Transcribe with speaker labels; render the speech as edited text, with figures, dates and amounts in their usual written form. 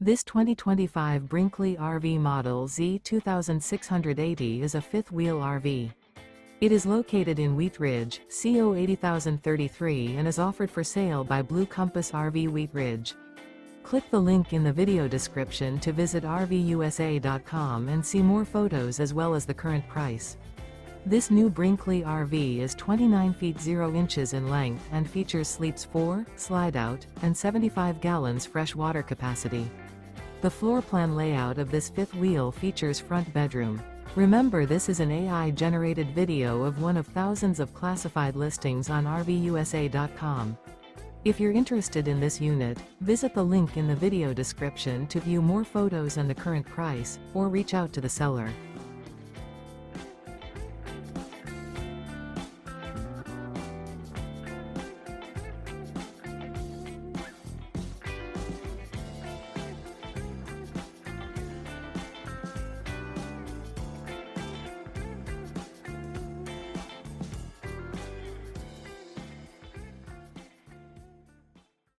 Speaker 1: This 2025 Brinkley RV Model Z 2680 is a fifth-wheel RV. It is located in Wheat Ridge, CO 80033 and is offered for sale by Blue Compass RV Wheat Ridge. Click the link in the video description to visit RVUSA.com and see more photos as well as the current price. This new Brinkley RV is 29 feet 0 inches in length and features sleeps 4, slide-out, and 75 gallons fresh water capacity. The floor plan layout of this fifth wheel features front bedroom. Remember, this is an AI-generated video of one of thousands of classified listings on RVUSA.com. If you're interested in this unit, visit the link in the video description to view more photos and the current price, or reach out to the seller.